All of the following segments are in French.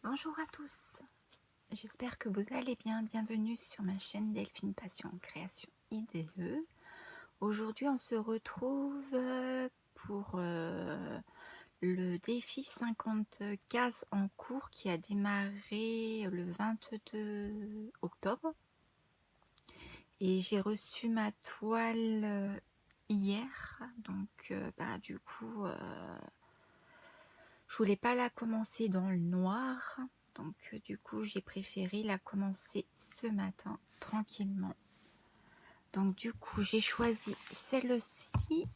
Bonjour à tous, j'espère que vous allez bien. Bienvenue sur ma chaîne Delphine Passion Création IDE. Aujourd'hui on se retrouve pour le défi 50 cases en cours qui a démarré le 22 octobre. Et j'ai reçu ma toile hier, donc du coup je voulais pas la commencer dans le noir, donc du coup j'ai préféré la commencer ce matin tranquillement. Donc du coup j'ai choisi celle-ci.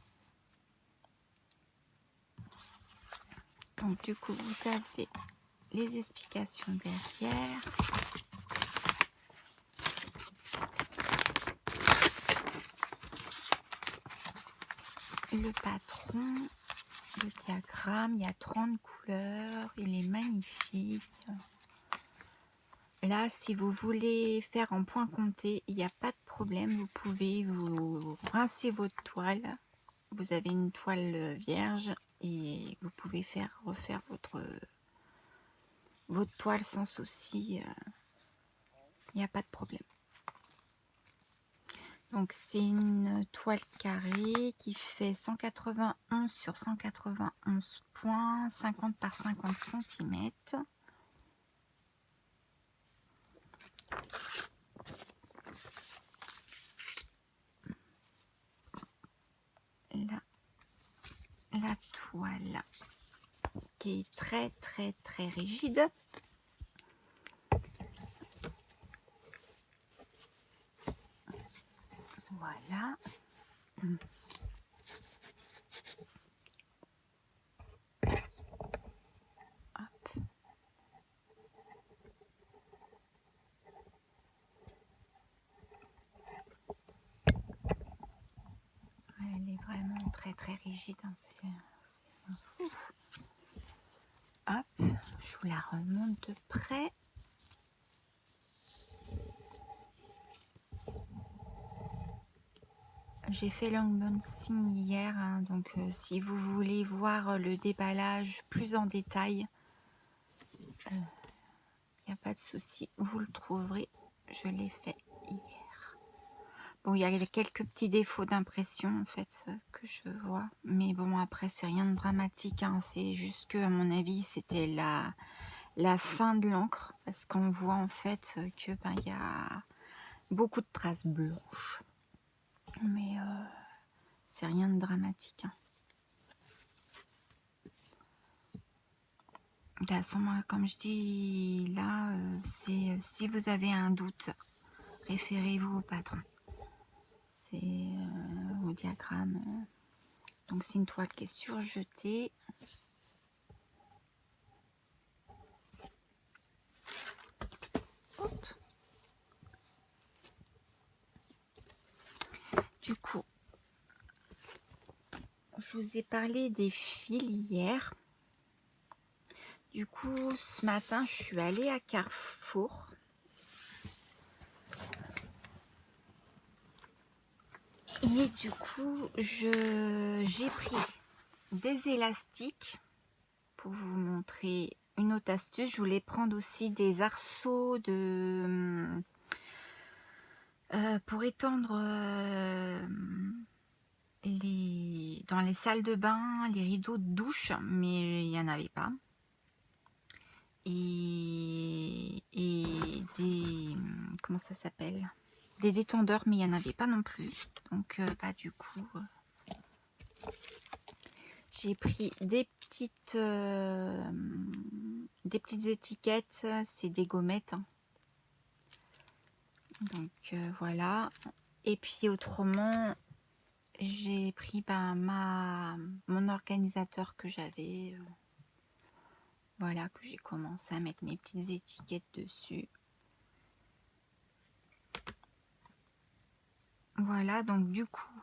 Donc du coup vous avez les explications derrière. Le patron, le diagramme, il y a 30 couleurs, il est magnifique. Là, si vous voulez faire en point compté, il n'y a pas de problème, vous pouvez vous rincer votre toile. Vous avez une toile vierge et vous pouvez refaire votre toile sans souci, il n'y a pas de problème. Donc c'est une toile carrée qui fait 191 sur 191 points, 50 par 50 cm. Là, la toile qui est très rigide. Voilà. Hop. Elle est vraiment très rigide, hein. Hop, je vous la remonte de près. J'ai fait l'unboxing hier, hein, donc si vous voulez voir le déballage plus en détail, il n'y a pas de souci, vous le trouverez. Je l'ai fait hier. Bon, il y a quelques petits défauts d'impression en fait que je vois, mais bon après c'est rien de dramatique, hein. C'est juste que à mon avis c'était la fin de l'encre, parce qu'on voit en fait que il y a beaucoup de traces blanches, mais c'est rien de dramatique, hein. De toute façon, moi, comme je dis là, c'est si vous avez un doute, référez-vous au patron. C'est au diagramme. Donc c'est une toile qui est surjetée. Hop. Du coup, je vous ai parlé des fils hier. Du coup, ce matin, je suis allée à Carrefour. Et du coup, j'ai pris des élastiques pour vous montrer une autre astuce. Je voulais prendre aussi des arceaux pour étendre dans les salles de bain, les rideaux de douche, mais il n'y en avait pas. Et des... comment ça s'appelle? Des détendeurs, mais il n'y en avait pas non plus. Donc du coup, j'ai pris des petites étiquettes, c'est des gommettes, hein. Donc voilà. Et puis autrement, j'ai pris mon organisateur que j'avais, voilà, que j'ai commencé à mettre mes petites étiquettes dessus. Voilà, donc du coup,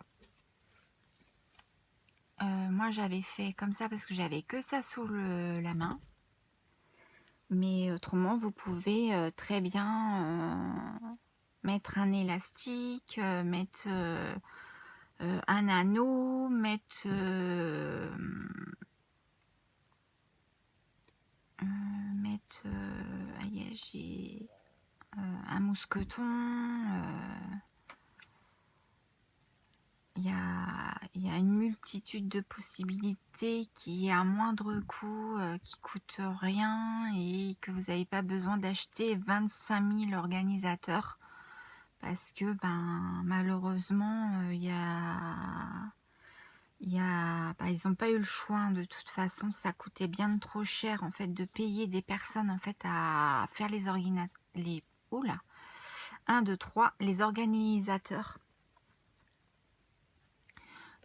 moi j'avais fait comme ça parce que j'avais que ça sous la main. Mais autrement, vous pouvez très bien mettre un élastique, mettre un anneau, mettre ensuite, j'ai un mousqueton. Il y a une multitude de possibilités qui est à moindre coût, qui coûte rien et que vous n'avez pas besoin d'acheter 25 000 organisateurs parce que malheureusement ils n'ont pas eu le choix, hein. De toute façon ça coûtait bien trop cher en fait de payer des personnes en fait à faire les organisateurs.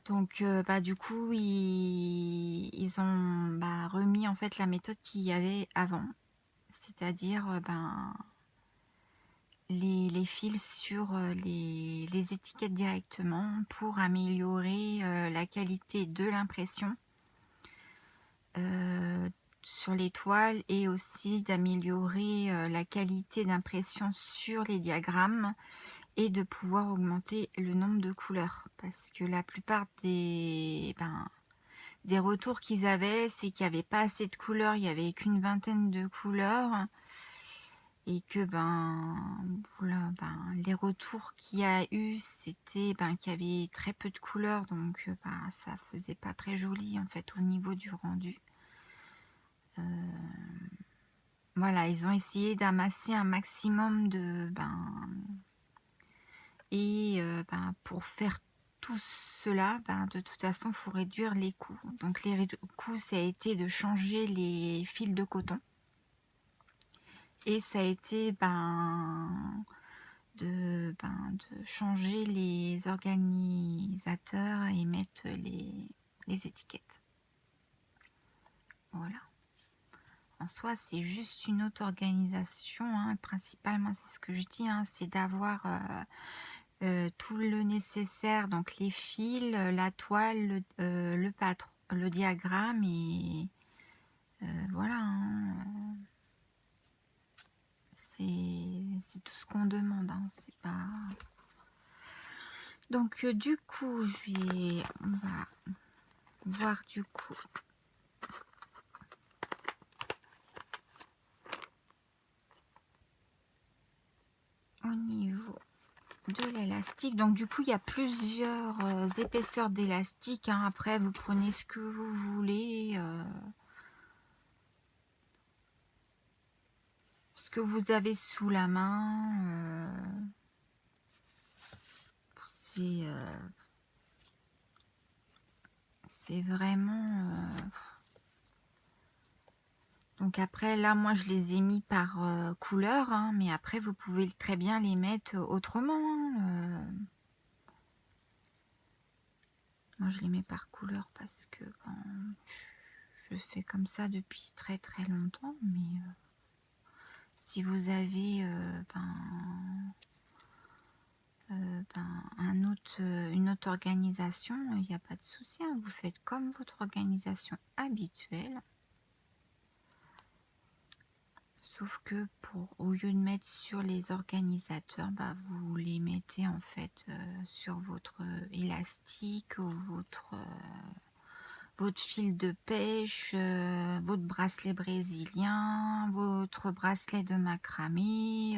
Donc du coup ils ont remis en fait la méthode qu'il y avait avant, c'est-à-dire les fils sur les étiquettes directement pour améliorer la qualité de l'impression sur les toiles et aussi d'améliorer la qualité d'impression sur les diagrammes et de pouvoir augmenter le nombre de couleurs, parce que la plupart des retours qu'ils avaient, c'est qu'il n'y avait pas assez de couleurs, il n'y avait qu'une vingtaine de couleurs et que les retours qu'il y a eu, c'était qu'il y avait très peu de couleurs, donc ça faisait pas très joli en fait au niveau du rendu. Voilà, ils ont essayé d'amasser un maximum de pour faire tout cela, de toute façon, il faut réduire les coûts. Donc les coûts, ça a été de changer les fils de coton. Et ça a été de changer les organisateurs et mettre les étiquettes. Voilà. En soi, c'est juste une autre organisation, hein. Principalement, c'est ce que je dis, hein, c'est d'avoir tout le nécessaire, donc les fils, la toile, le patron, le diagramme et voilà, hein. C'est tout ce qu'on demande, hein, c'est pas... Donc du coup, on va voir du coup au niveau de l'élastique. Donc du coup, il y a plusieurs épaisseurs d'élastique, hein. Après, vous prenez ce que vous voulez, ce que vous avez sous la main. C'est vraiment... Donc après, là, moi, je les ai mis par couleur, hein, mais après, vous pouvez très bien les mettre autrement, hein. Moi, je les mets par couleur parce que je fais comme ça depuis très très longtemps, mais si vous avez une autre organisation, il n'y a pas de souci, hein. Vous faites comme votre organisation habituelle. Sauf que au lieu de mettre sur les organisateurs, vous les mettez en fait sur votre élastique ou votre fil de pêche, votre bracelet brésilien, votre bracelet de macramé.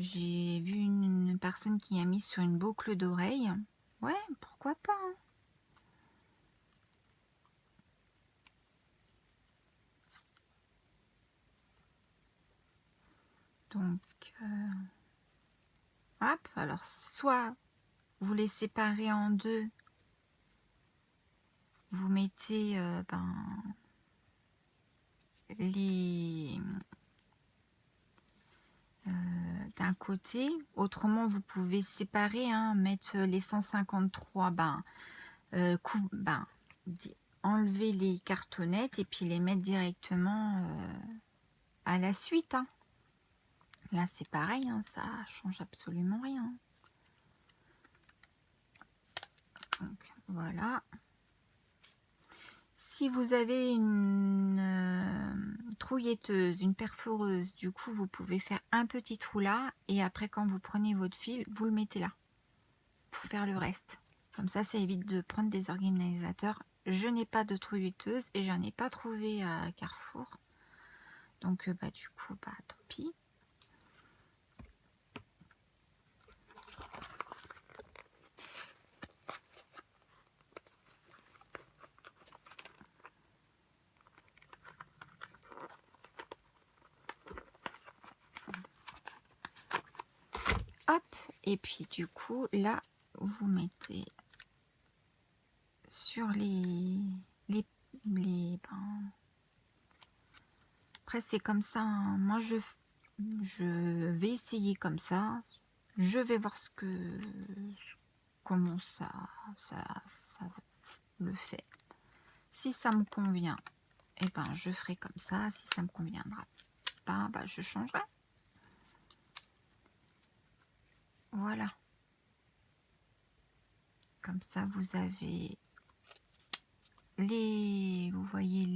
J'ai vu une personne qui a mis sur une boucle d'oreille. Ouais, pourquoi pas, hein. Donc, hop, alors soit vous les séparez en deux, vous mettez d'un côté, autrement vous pouvez séparer, hein, mettre les 153, enlever les cartonnettes et puis les mettre directement à la suite, hein. Là c'est pareil, hein, ça change absolument rien. Donc voilà. Si vous avez une trouilleteuse, une perforeuse, du coup vous pouvez faire un petit trou là et après quand vous prenez votre fil, vous le mettez là pour faire le reste. Comme ça évite de prendre des organisateurs je n'ai pas de truiteuse et j'en ai pas trouvé à Carrefour. Donc bah du coup, bah tant pis. Hop, et puis du coup, là, vous mettez sur ben, après, c'est comme ça, hein. Moi, je vais essayer comme ça. Je vais voir comment ça le fait. Si ça me convient, et ben, je ferai comme ça. Si ça me conviendra pas, ben, je changerai. Voilà. Comme ça, vous avez vous voyez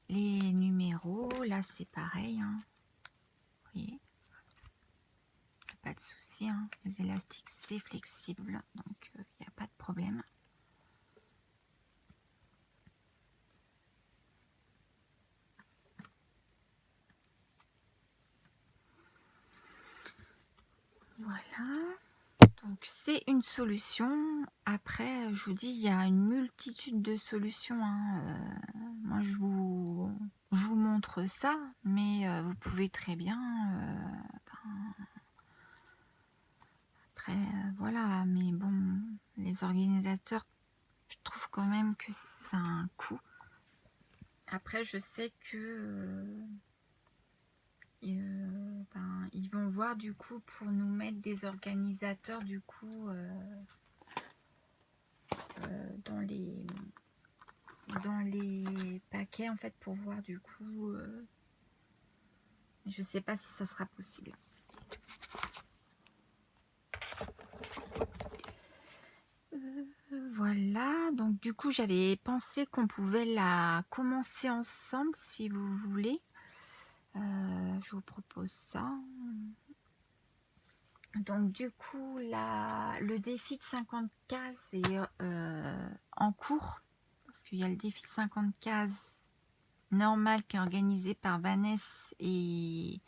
les numéros. Là, c'est pareil, hein. Vous voyez, pas de souci, hein. Les élastiques, c'est flexible, donc il n'y a pas de problème. Voilà. Donc c'est une solution. Après, je vous dis, il y a une multitude de solutions, hein. Moi, je vous montre ça, mais vous pouvez très bien... après, voilà. Mais bon, les organisateurs, je trouve quand même que c'est un coût. Après, je sais que... ils vont voir du coup pour nous mettre des organisateurs du coup dans les paquets en fait pour voir du coup je sais pas si ça sera possible. Voilà, donc du coup j'avais pensé qu'on pouvait la commencer ensemble si vous voulez. Je vous propose ça. Donc du coup le défi de 50 cases est en cours, parce qu'il y a le défi de 50 cases normal qui est organisé par Vanessa et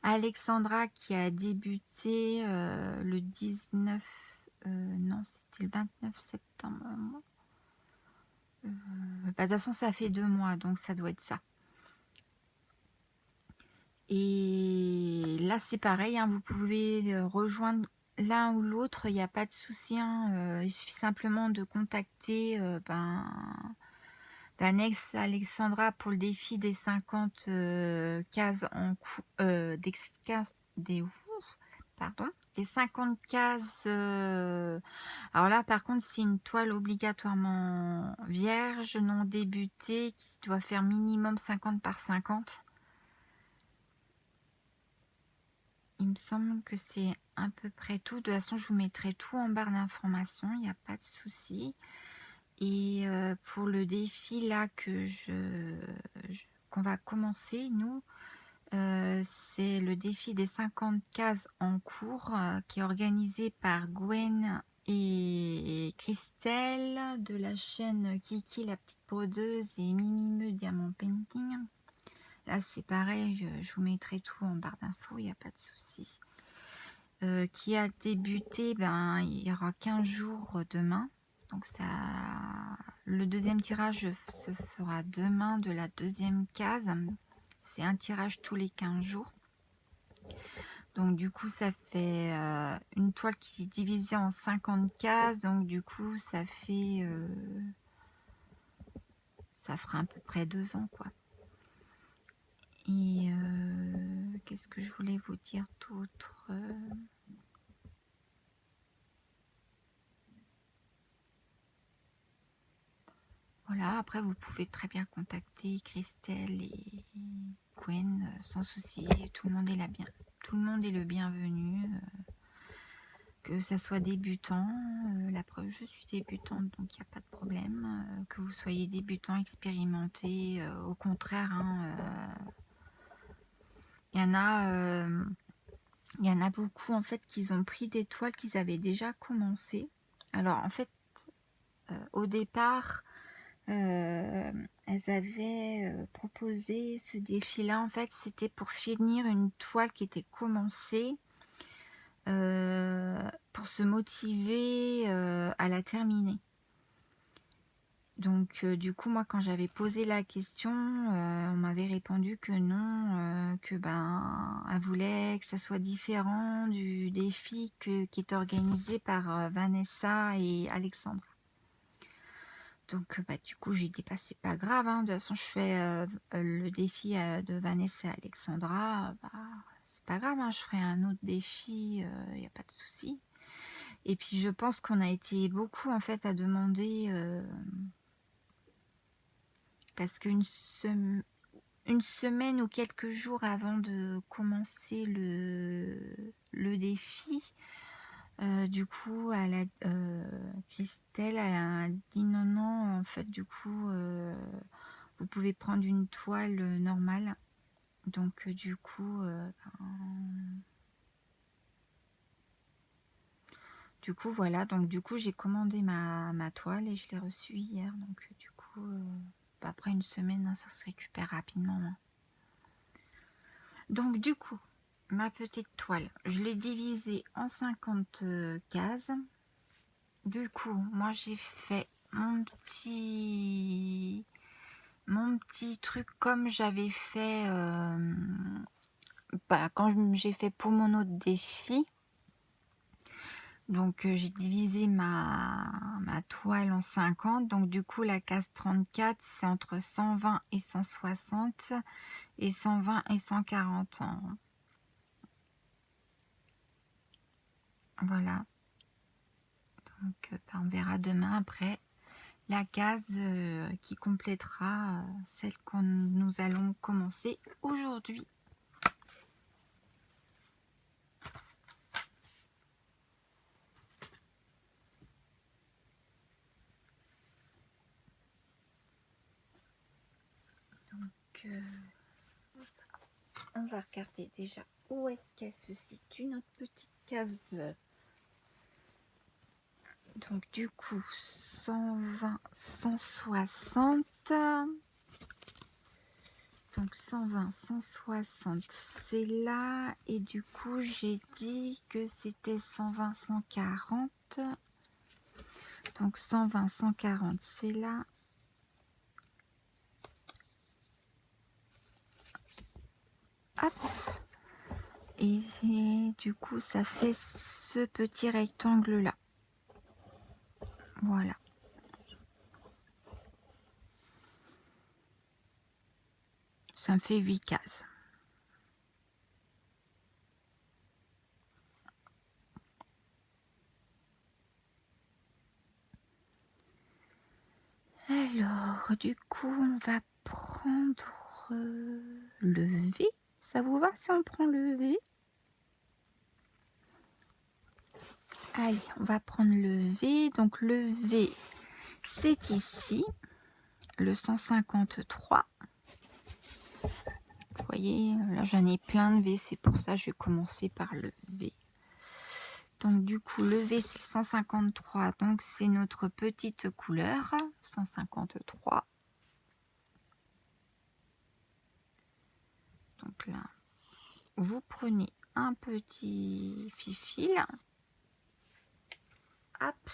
Alexandra qui a débuté le 19 non c'était le 29 septembre. Bah, de toute façon ça fait 2 mois donc ça doit être ça. Et là c'est pareil, hein, vous pouvez rejoindre l'un ou l'autre, il n'y a pas de souci, hein, il suffit simplement de contacter Vanessa Alexandra pour le défi des 50 cases en des 50 cases. Alors là par contre c'est une toile obligatoirement vierge, non débutée, qui doit faire minimum 50 par 50. Il me semble que c'est à peu près tout. De toute façon, je vous mettrai tout en barre d'informations, il n'y a pas de souci. Et pour le défi là qu'on va commencer, nous, c'est le défi des 50 cases en cours qui est organisé par Gwen et Christelle de la chaîne Kiki la petite brodeuse et Mimimeux Diamant Painting. Là c'est pareil, je vous mettrai tout en barre d'infos, il n'y a pas de souci. Qui a débuté, il y aura 15 jours demain. Donc ça, le deuxième tirage se fera demain de la deuxième case. C'est un tirage tous les 15 jours. Donc du coup ça fait une toile qui est divisée en 50 cases. Donc du coup ça fait... ça fera à peu près 2 ans quoi. Et qu'est-ce que je voulais vous dire d'autre Voilà, après vous pouvez très bien contacter Christelle et Gwen sans souci, tout le monde est tout le monde est le bienvenu, que ça soit débutant, la preuve je suis débutante donc il n'y a pas de problème, que vous soyez débutant, expérimenté, au contraire, hein, il y en a beaucoup en fait qui ont pris des toiles qu'ils avaient déjà commencé. Alors en fait au départ, elles avaient proposé ce défi-là. En fait, c'était pour finir une toile qui était commencée, pour se motiver à la terminer. Donc du coup, moi, quand j'avais posé la question, on m'avait répondu que non, que elle voulait que ça soit différent du défi qui est organisé par Vanessa et Alexandra. Donc du coup, j'ai dit: «Bah, c'est pas grave, hein, de toute façon, je fais le défi de Vanessa et Alexandra, c'est pas grave, hein, je ferai un autre défi, il y a pas de souci». Et puis je pense qu'on a été beaucoup en fait à demander, parce une semaine ou quelques jours avant de commencer le défi, du coup, Christelle, elle a dit: «Non, non, en fait, du coup, vous pouvez prendre une toile normale». Donc du coup, voilà, donc du coup, j'ai commandé ma toile et je l'ai reçue hier. Donc du coup, après une semaine, hein, ça se récupère rapidement, hein. Donc du coup, ma petite toile, je l'ai divisée en 50 cases. Du coup, moi j'ai fait mon petit truc comme j'avais fait quand j'ai fait pour mon autre défi. Donc j'ai divisé ma toile en 50. Donc du coup, la case 34, c'est entre 120 et 160 et 120 et 140 ans. Voilà. Donc on verra demain après la case qui complétera celle que nous allons commencer aujourd'hui. Donc on va regarder déjà où est-ce qu'elle se situe, notre petite case. Donc du coup 120, 160. Donc 120, 160, c'est là. Et du coup, j'ai dit que c'était 120, 140. Donc 120, 140, c'est là. Hop. Et du coup, ça fait ce petit rectangle-là. Voilà. Ça me fait 8 cases. Alors, du coup, on va prendre le V. Ça vous va si on prend le V? Allez, on va prendre le V. Donc, le V, c'est ici, le 153. Vous voyez, là, j'en ai plein de V. C'est pour ça que je vais commencer par le V. Donc du coup, le V, c'est 153. Donc c'est notre petite couleur, 153. Donc là, vous prenez un petit fil. Hop.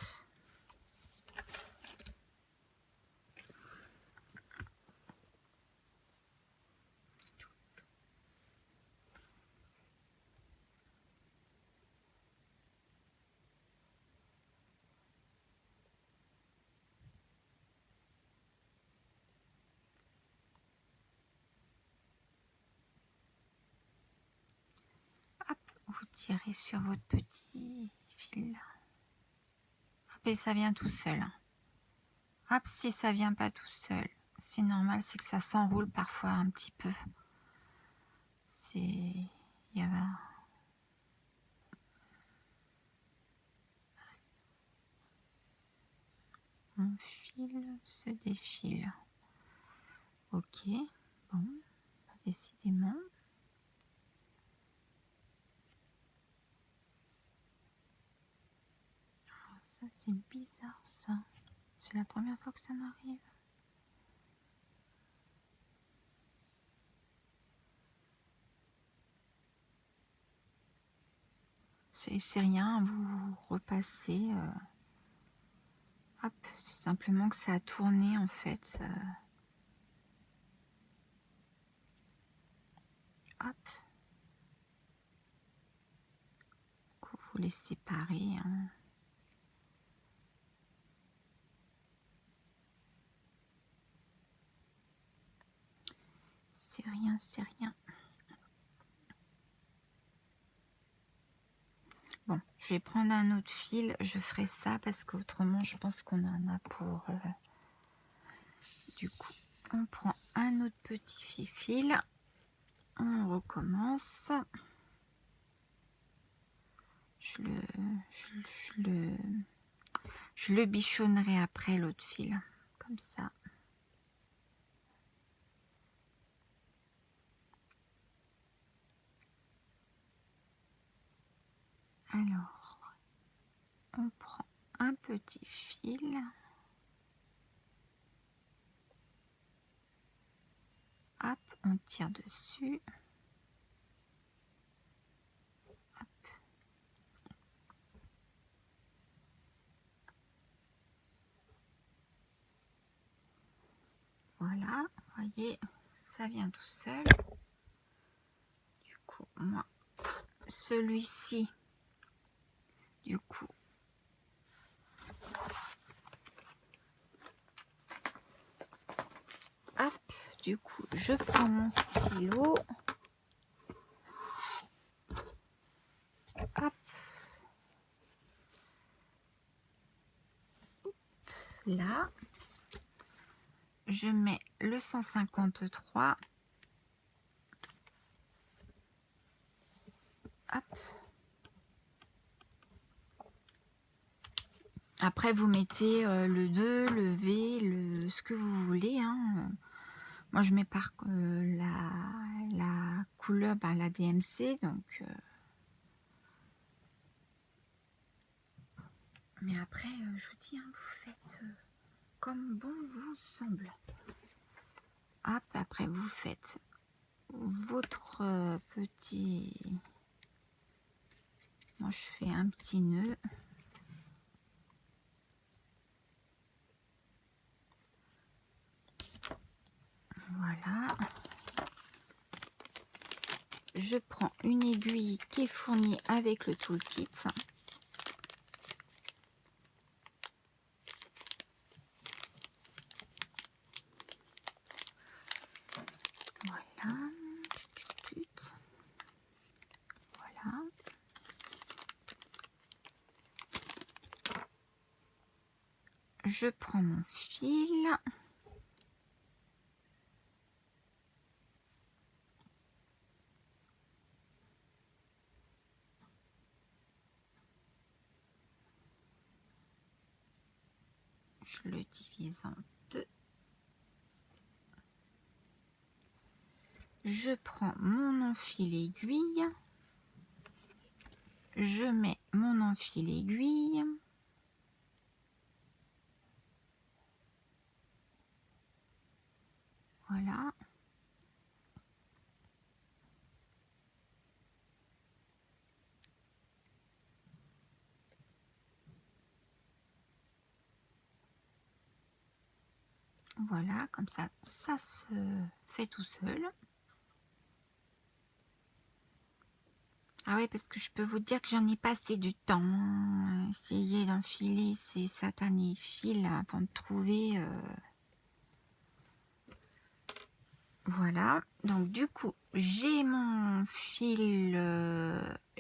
Hop, vous tirez sur votre petit fil. Hop, et ça vient tout seul. Hop, si ça vient pas tout seul, c'est normal, c'est que ça s'enroule parfois un petit peu. Il y a... Mon fil se défile. Ok, bon, décidément. Ça, c'est bizarre, ça. C'est la première fois que ça m'arrive. C'est rien, vous repassez. Hop, c'est simplement que ça a tourné en fait. Hop. Vous les séparez. Hein. C'est rien, c'est rien. Bon, je vais prendre un autre fil. Je ferai ça parce qu'autrement, je pense qu'on en a pour... Du coup, on prend un autre petit fil. On recommence. Je le bichonnerai après l'autre fil. Comme ça. Alors, on prend un petit fil. Hop, on tire dessus. Hop. Voilà, vous voyez, ça vient tout seul. Du coup, moi, celui-ci, du coup, hop, du coup, je prends mon stylo. Hop. Là, je mets le 153. Hop. Après, vous mettez le 2, le V, ce que vous voulez. Hein. Moi, je mets par la couleur, la DMC. Donc, mais après, je vous dis, hein, vous faites comme bon vous semble. Hop, après, vous faites votre petit... Moi, je fais un petit nœud. Voilà. Je prends une aiguille qui est fournie avec le toolkit. Voilà. Voilà. Je prends mon fil. Je le divise en deux. Je prends mon enfil aiguille. Je mets mon enfil aiguille. Voilà. Voilà, comme ça, ça se fait tout seul. Ah oui, parce que je peux vous dire que j'en ai passé du temps. Essayer d'enfiler ces satanés fils avant de trouver... Voilà, donc du coup, j'ai mon fil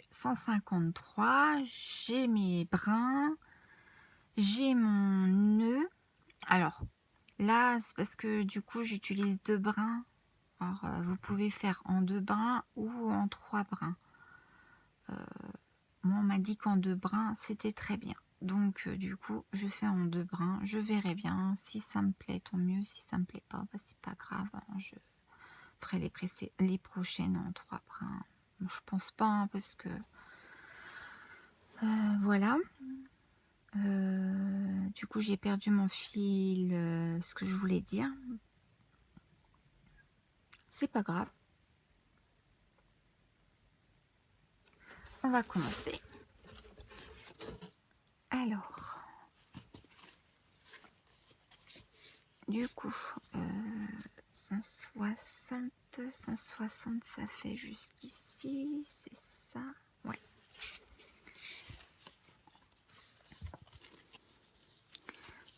153, j'ai mes brins, j'ai mon nœud. Alors, là, c'est parce que du coup, j'utilise 2 brins. Alors, vous pouvez faire en 2 brins ou en 3 brins. Moi, on m'a dit qu'en 2 brins, c'était très bien. Donc, du coup, je fais en 2 brins. Je verrai bien. Si ça me plaît, tant mieux. Si ça me plaît pas, bah, c'est pas grave. Hein, je ferai les prochaines en 3 brins. Bon, je pense pas, hein, parce que... voilà. Du coup, j'ai perdu mon fil, ce que je voulais dire. C'est pas grave. On va commencer. Alors, du coup, 160, 160, ça fait jusqu'ici, c'est ça? Ouais.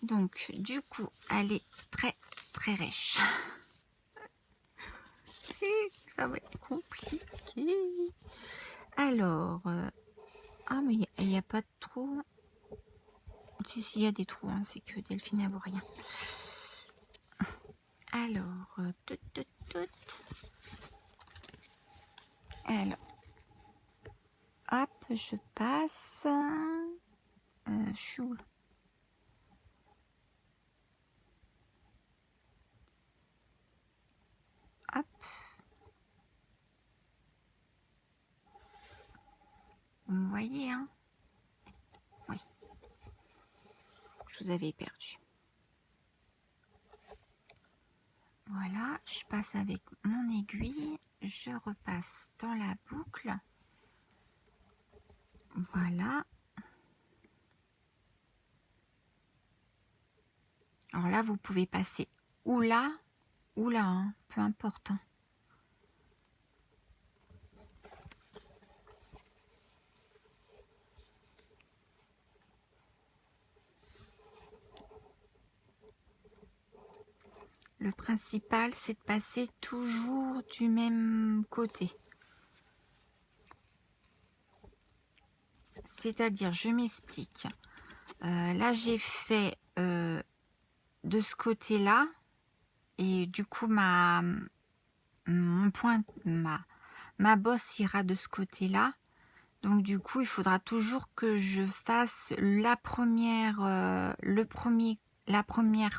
Donc, du coup, elle est très, très riche. Ça va être compliqué. Alors, ah, mais il n'y a pas de trou. Si, il y a des trous, hein, c'est que Delphine n'a rien. Alors, alors, hop, je passe. Je suis où? Hop. Vous voyez, hein? Oui. Je vous avais perdu. Voilà, je passe avec mon aiguille. Je repasse dans la boucle. Voilà. Alors là, vous pouvez passer ou là, hein, peu importe. Hein. Le principal, c'est de passer toujours du même côté. C'est-à-dire, je m'explique. Là, j'ai fait de ce côté-là, et du coup, mon point, ma bosse ira de ce côté-là. Donc, du coup, il faudra toujours que je fasse la première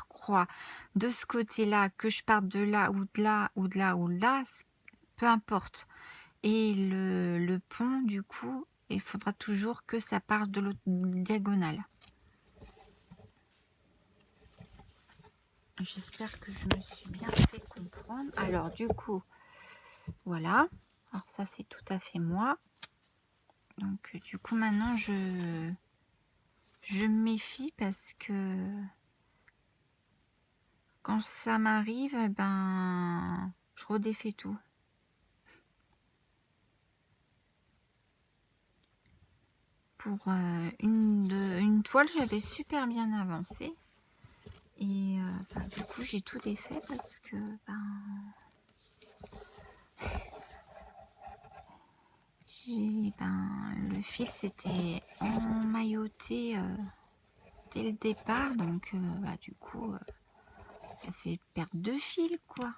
croix de ce côté-là, que je parte de là ou de là ou de là ou de là, peu importe. Et le pont, du coup, il faudra toujours que ça parte de l'autre diagonale. J'espère que je me suis bien fait comprendre. Alors, du coup, voilà. Alors, ça, c'est tout à fait moi. Donc, du coup, maintenant, je me méfie parce que quand ça m'arrive, ben, je redéfais tout. Pour une toile, j'avais super bien avancé. Et ben, du coup, j'ai tout défait parce que le fil s'était emmailloté dès le départ. Donc, du coup, ça fait perdre 2 fils, quoi.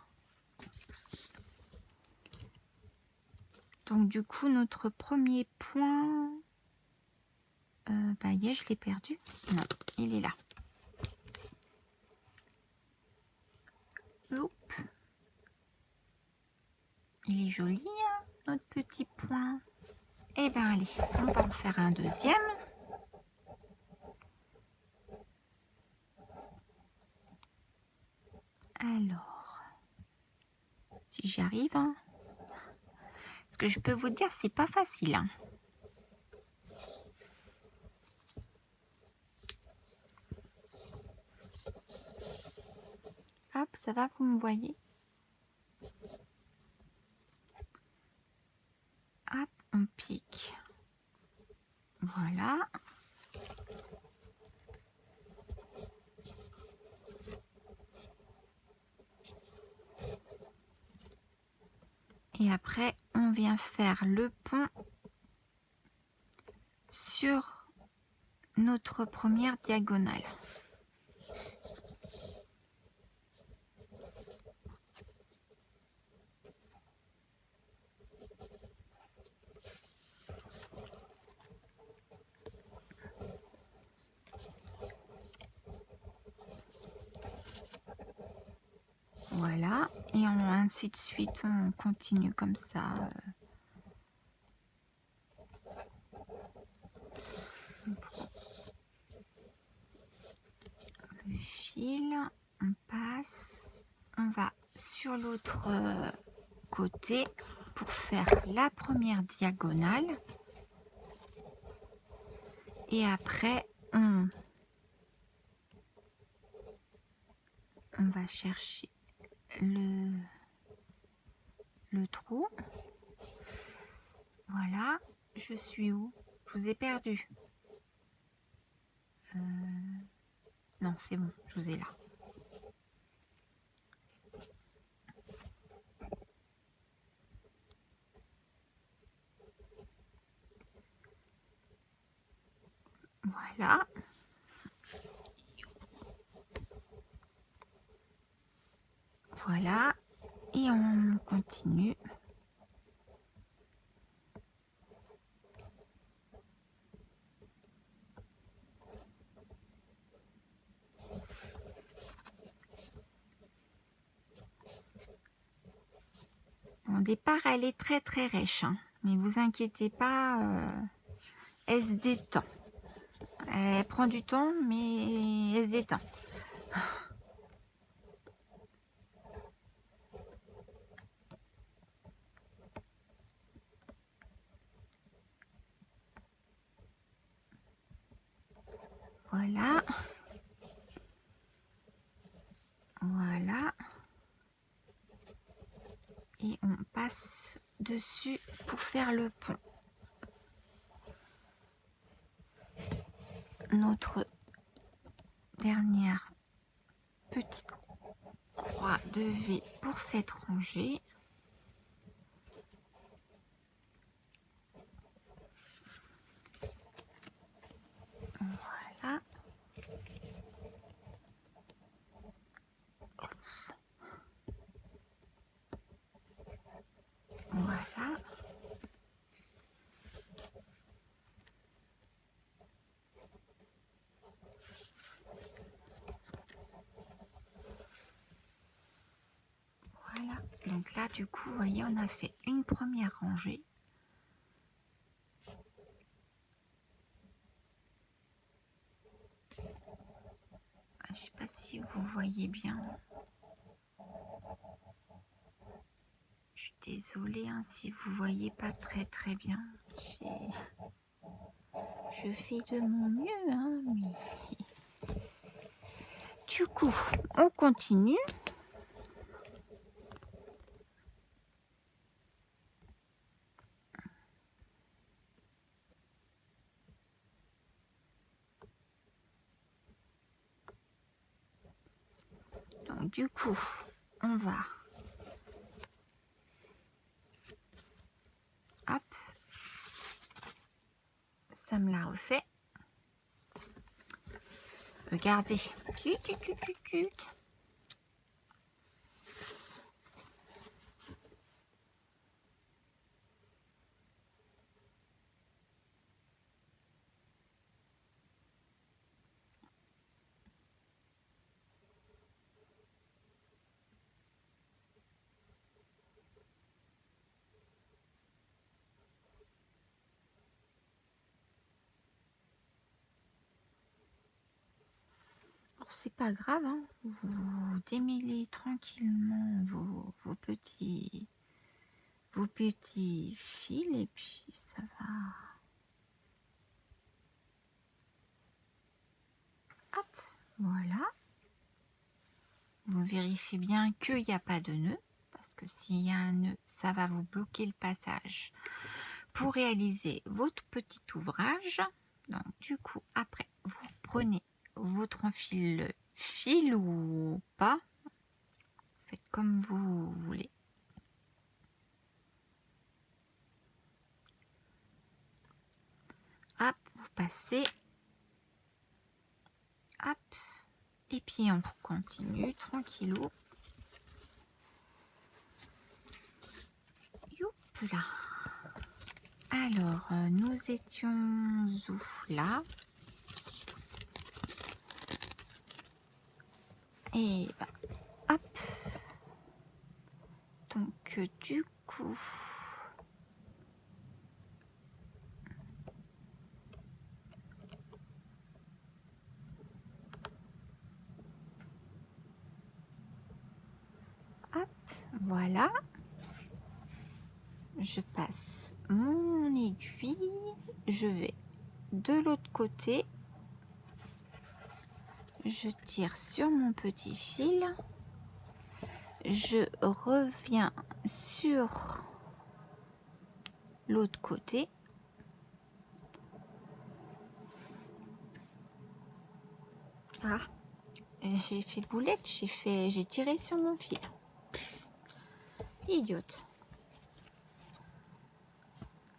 Donc, du coup, notre premier point... je l'ai perdu. Non, il est là. Oups. Il est joli, hein, notre petit point. Eh bien, allez, on va en faire un deuxième. Alors, si j'y arrive, hein. Ce que je peux vous dire, c'est pas facile. Hein. Hop, ça va, vous me voyez? Hop, on pique. Voilà. Et après, on vient faire le pont sur notre première diagonale. Voilà, et ainsi de suite, on continue comme ça. fil, on passe, on va sur l'autre côté pour faire la première diagonale et après on va chercher le trou. Voilà, je suis où? Je vous ai perdu. Non, c'est bon, je vous ai là. Voilà. Voilà. Et on continue. Au départ, elle est très très rêche, hein, mais vous inquiétez pas, elle se détend. Elle prend du temps, mais elle se détend. Voilà. Voilà. Et on passe dessus pour faire le pont. Notre dernière petite croix de V pour cette rangée. Voilà. Voilà. Voilà. Donc là, du coup, vous voyez, on a fait une première rangée. Je ne sais pas si vous voyez bien. Je suis désolée hein, si vous voyez pas très très bien. Je fais de mon mieux, hein, mais... Du coup, on continue. Donc du coup, on va... Hop. Ça me l'a refait. Regardez. Tut, tut, tut, tut, tut. Alors c'est pas grave, hein. Vous démêlez tranquillement vos petits fils et puis ça va. Hop, voilà. Vous vérifiez bien qu'il n'y a pas de nœud, parce que s'il y a un nœud, ça va vous bloquer le passage pour réaliser votre petit ouvrage. Donc du coup, après, vous prenez votre enfile fil ou pas, faites comme vous voulez. Hop, vous passez. Hop. Et puis on continue tranquillou. Youp là. Alors, nous étions où là? Et bah, hop. Donc du coup... Voilà. Je passe mon aiguille, je vais de l'autre côté, je tire sur mon petit fil, je reviens sur l'autre côté. Ah, j'ai fait boulette, j'ai tiré sur mon fil. Idiote.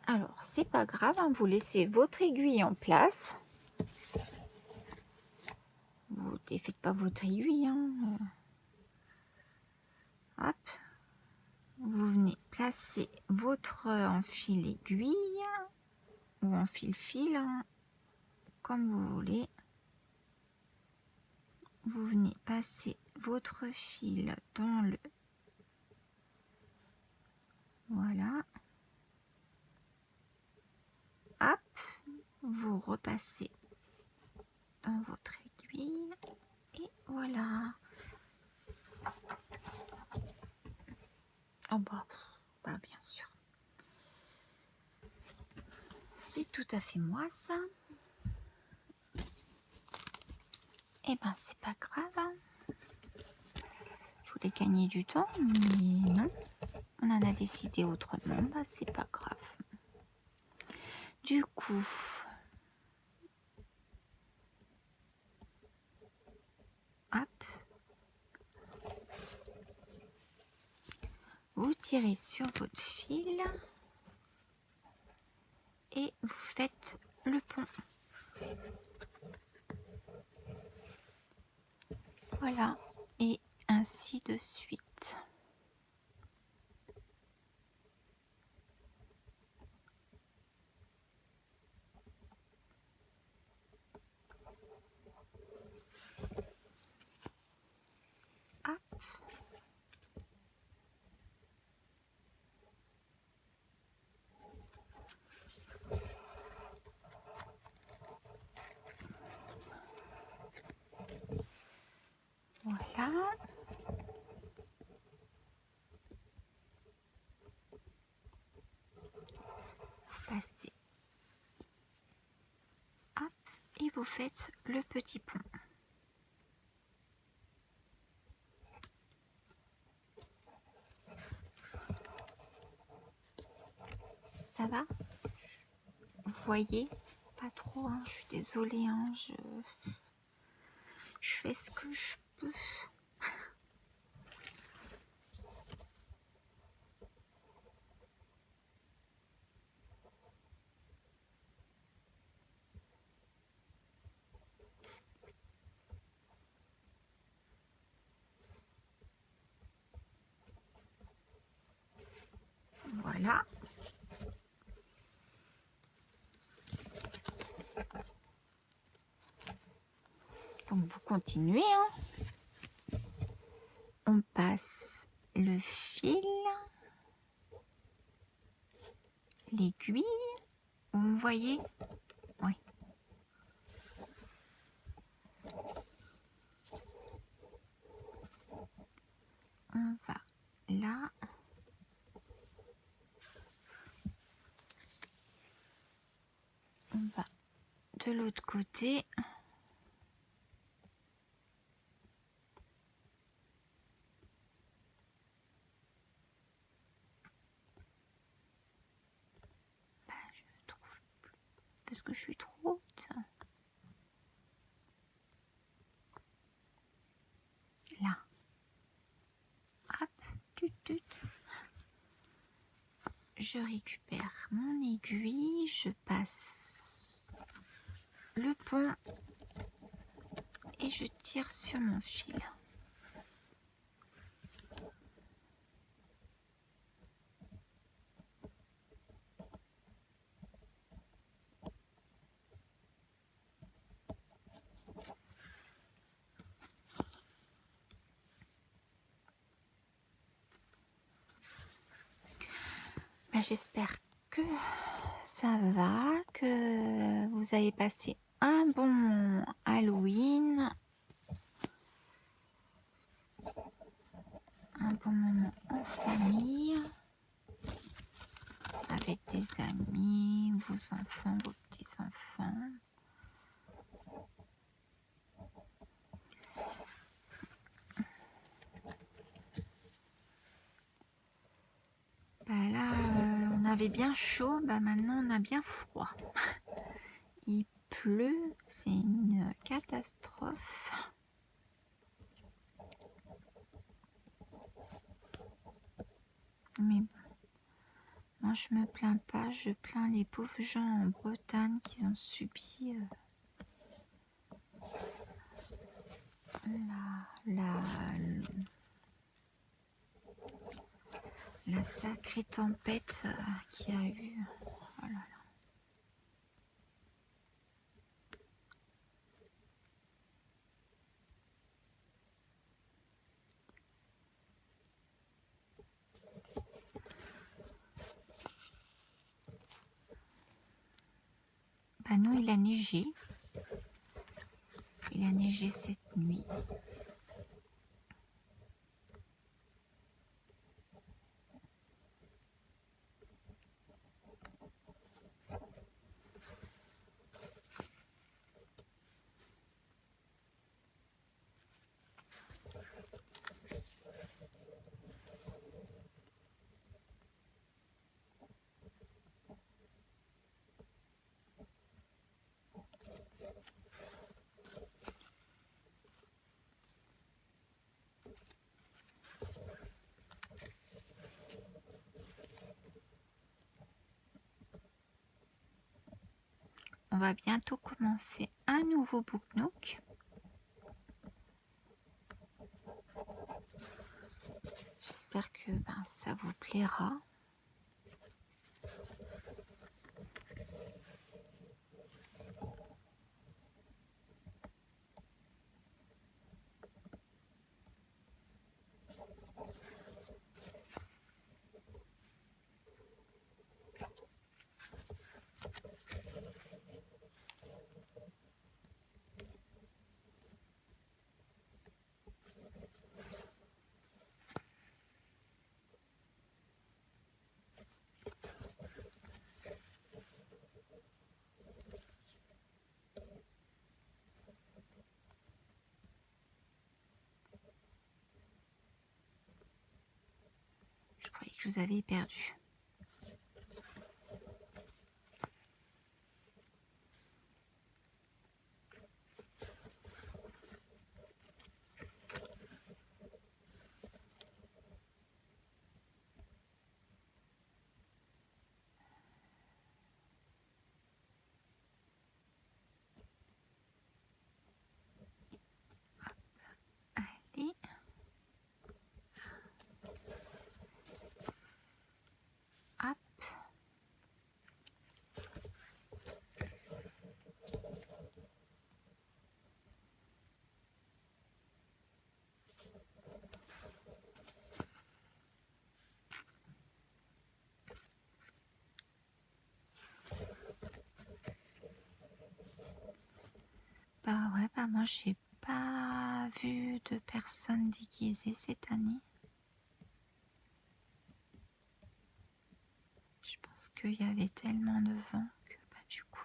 Alors, c'est pas grave, hein, vous laissez votre aiguille en place. Vous ne défaites pas votre aiguille. Hein. Hop. Vous venez placer votre enfil aiguille ou enfil fil, hein, comme vous voulez. Vous venez passer votre fil dans le... Voilà. Hop. Vous repassez dans votre aiguille. Et voilà. Oh bah bien sûr. C'est tout à fait moi ça. Eh ben c'est pas grave. Hein. Je voulais gagner du temps, mais non. On en a décidé autrement. Bah c'est pas grave. Du coup, hop. Vous tirez sur votre fil et vous faites le pont. Voilà, et ainsi de suite. Hop. Voilà. Vous passez. Hop. Et vous faites le petit pont. Ça va? Vous voyez? Pas trop, hein. Je suis désolée, hein. Je fais ce que je peux. Voilà. Donc vous continuez, hein. On passe le fil, l'aiguille. Vous me voyez? Oui. On va là. On va de l'autre côté. Je ne trouve plus parce que je suis trop haute. Là. Hop, tut. Je récupère mon aiguille, je passe le pont et je tire sur mon fil. J'espère que ça va, que vous avez passé un bon Halloween, un bon moment en famille, avec des amis, vos enfants, vos petits-enfants. Là, on avait bien chaud, maintenant on a bien froid. Il pleut, c'est une catastrophe. Mais bon, moi je me plains pas, je plains les pauvres gens en Bretagne qui ont subi la sacrée tempête qu'il y a eu. Oh là là. Nous, il a neigé. Il a neigé cette nuit. On va bientôt commencer un nouveau Book Nook. J'espère que ça vous plaira. Je croyais que je vous avais perdu. Allez. Hop. Ouais, moi j'ai pas vu de personnes déguisées cette année. Je pense qu'il y avait tellement de vent que du coup.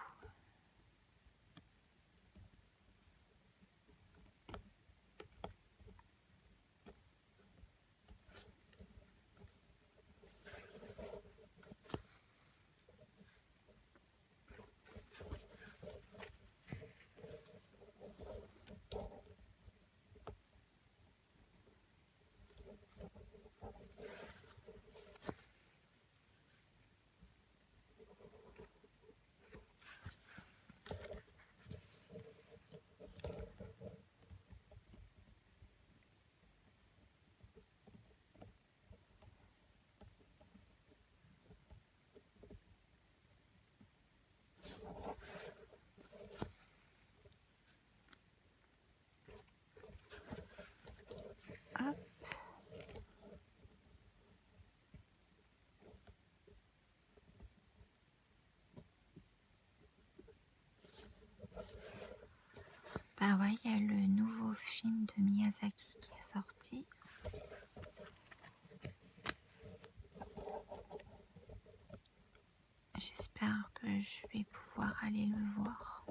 Hop. Ouais, il y a le nouveau film de Miyazaki qui est sorti. J'espère que je vais pouvoir aller le voir.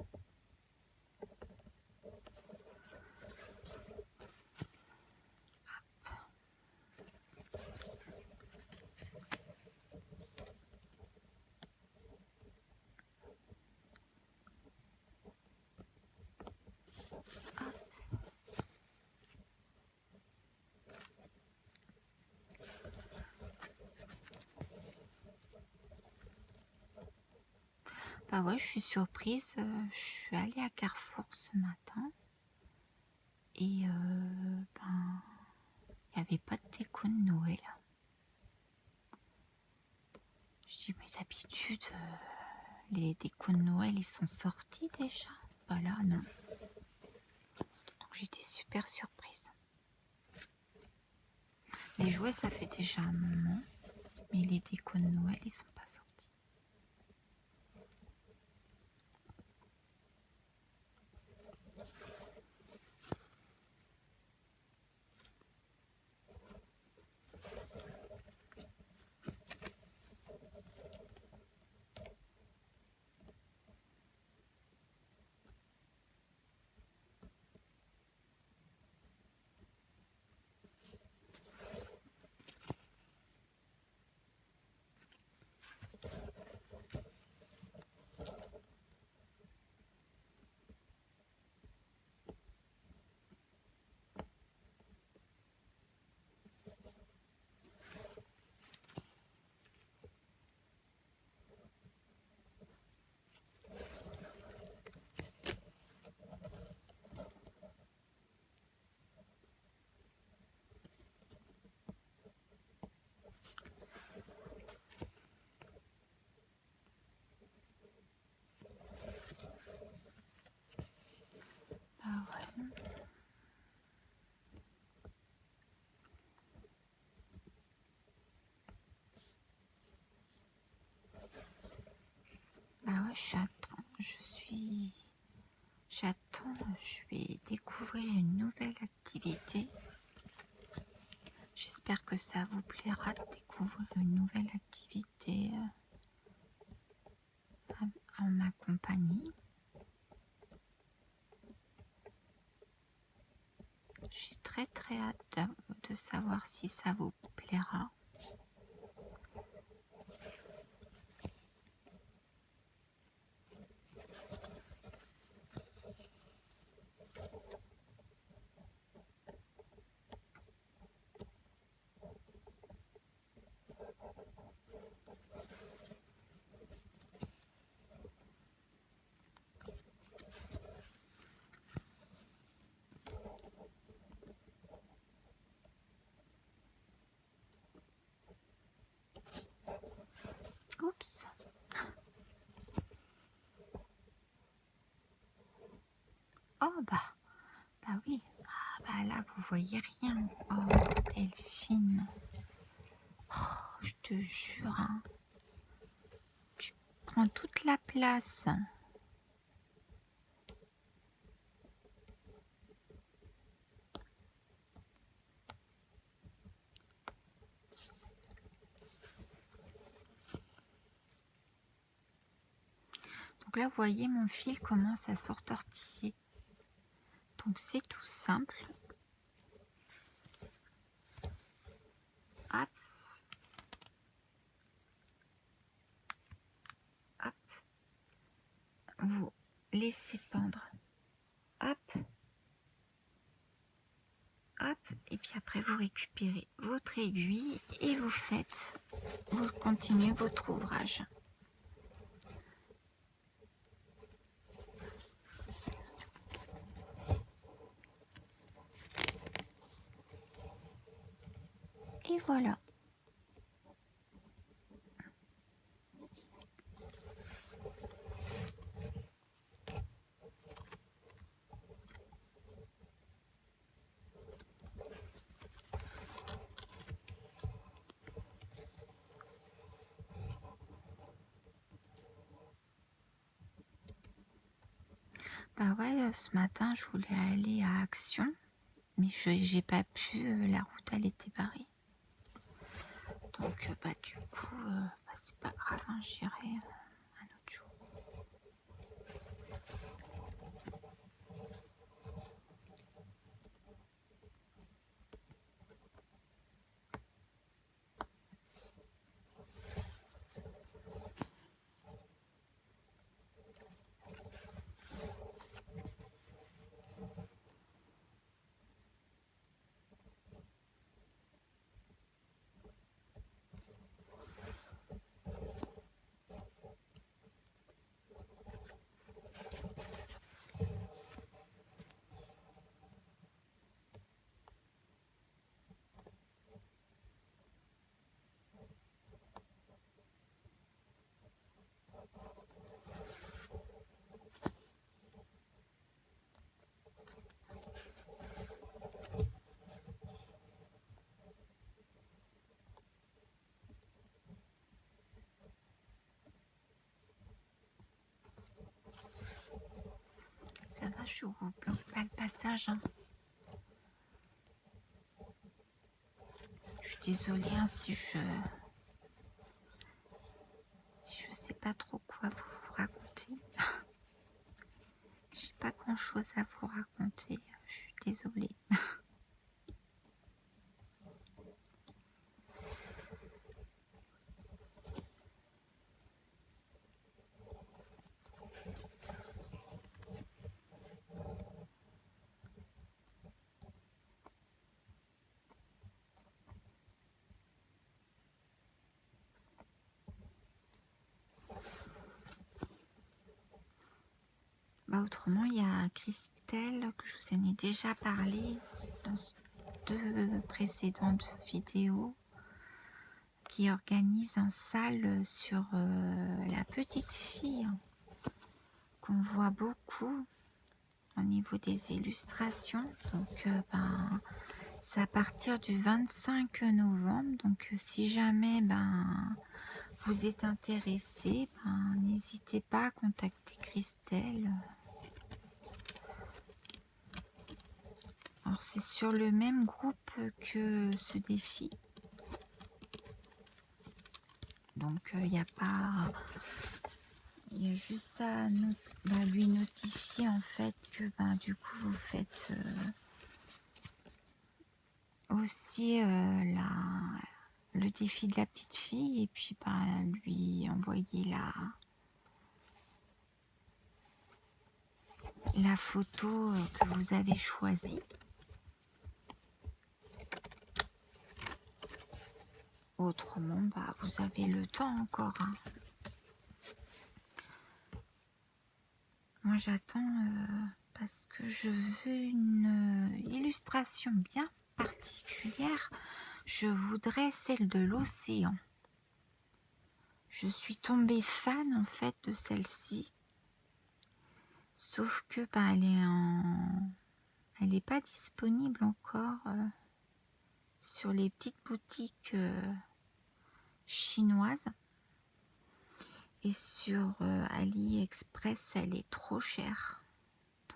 Bah ouais, je suis surprise. Je suis allée à Carrefour ce matin et ben, il n'y avait pas de déco de Noël. Je dis, mais d'habitude, les décos de Noël, ils sont sortis déjà. Bah là, non. Donc j'étais super surprise. Les jouets, ça fait déjà un moment, mais les décos de Noël, ils sont pas sortis. Bah ouais. Bah ouais, j'attends, je vais découvrir une nouvelle activité. J'espère que ça vous plaira de découvrir une nouvelle activité en ma compagnie. J'ai très très hâte de savoir si ça vous plaira. Oups. Oh bah oui. Ah bah là vous voyez rien. Oh Delphine. Oh, je te jure. Hein. Tu prends toute la place. Donc là vous voyez mon fil commence à s'entortiller. Donc c'est tout simple. Hop. Hop. Vous laissez pendre. Hop. Hop. Et puis après vous récupérez votre aiguille et vous continuez votre ouvrage. Et voilà. Bah ouais, ce matin je voulais aller à Action, mais j'ai pas pu, la route elle était barrée. Donc du coup, c'est pas grave, hein, j'irai un autre jour. Ça va, je vous bloque pas le passage, hein. Je suis désolée, hein, si je sais pas trop quoi vous raconter. J'ai pas grand chose à vous raconter, je suis désolée. Autrement, il y a Christelle que je vous en ai déjà parlé dans deux précédentes vidéos, qui organise un salle sur la petite fille qu'on voit beaucoup au niveau des illustrations. Donc c'est à partir du 25 novembre. Donc si jamais vous êtes intéressé, n'hésitez pas à contacter Christelle. Alors c'est sur le même groupe que ce défi. Donc il n'y a pas... Il y a juste à lui notifier en fait que du coup vous faites aussi le défi de la petite fille, et puis lui envoyer la photo que vous avez choisie. Autrement, vous avez le temps encore, hein. Moi j'attends parce que je veux une illustration bien particulière. Je voudrais celle de l'océan. Je suis tombée fan en fait de celle-ci. Sauf que elle n'est pas disponible encore sur les petites boutiques chinoises. Et sur AliExpress, elle est trop chère.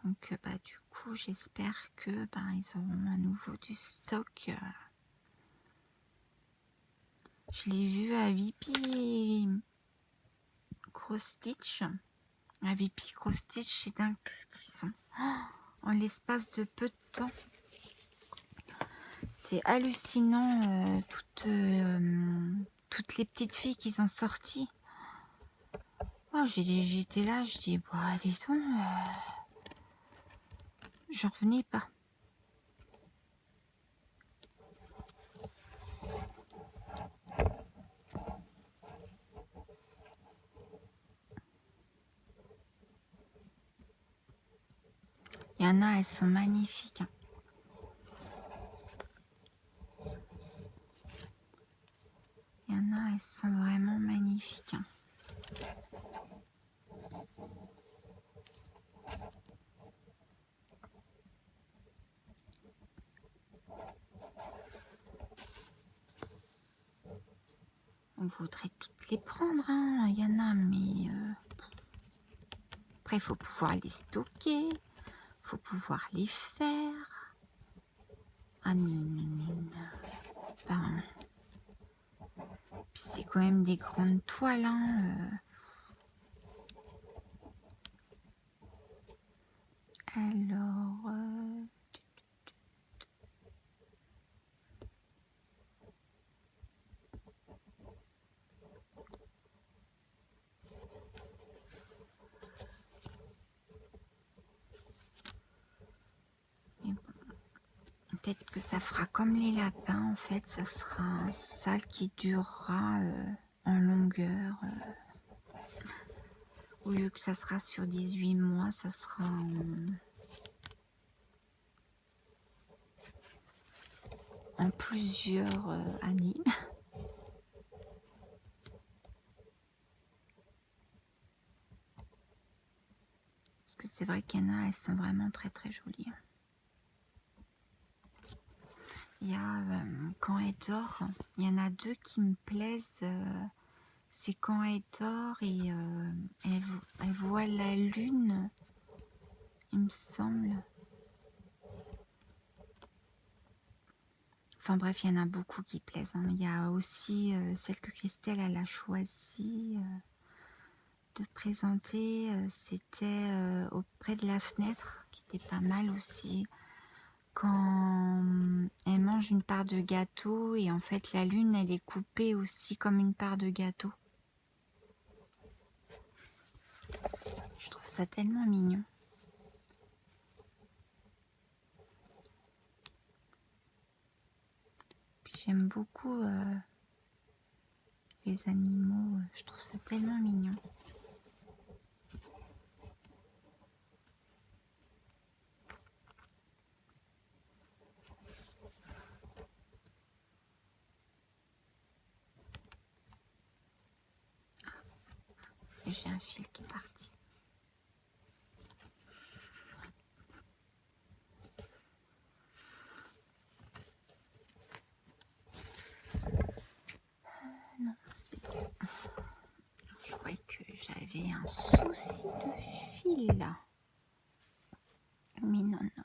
Donc du coup, j'espère que ils auront à nouveau du stock. Je l'ai vu à VP Cross Stitch. À VP Cross Stitch, c'est dingue tout ce qu'ils sont. En l'espace de peu de temps. C'est hallucinant toutes les petites filles qu'ils ont sorties. Oh, j'étais là, je dis, allez donc, j'en revenais pas. Il y en a, elles sont magnifiques. Hein. Il y en a, elles sont vraiment magnifiques. Hein. On voudrait toutes les prendre, hein. Il y en a, mais après, il faut pouvoir les stocker, il faut pouvoir les faire. Ah non. quand même des grandes toiles, hein. Alors, peut-être que ça fera comme les lapins, en fait, ça sera un sale qui durera en longueur. Au lieu que ça sera sur 18 mois, ça sera en plusieurs années. Parce que c'est vrai qu'il y en a, elles sont vraiment très très jolies. Il y a quand elle dort, il y en a deux qui me plaisent. C'est quand elle dort et elle voit la lune, il me semble. Enfin bref, il y en a beaucoup qui plaisent, hein. Il y a aussi celle que Christelle elle a choisi de présenter. C'était auprès de la fenêtre, qui était pas mal aussi. Quand elle mange une part de gâteau et en fait la lune elle est coupée aussi comme une part de gâteau. Je trouve ça tellement mignon. Puis j'aime beaucoup les animaux, je trouve ça tellement mignon. J'ai un fil qui est parti. Non, c'est bon. Je croyais que j'avais un souci de fil là. Mais non, non.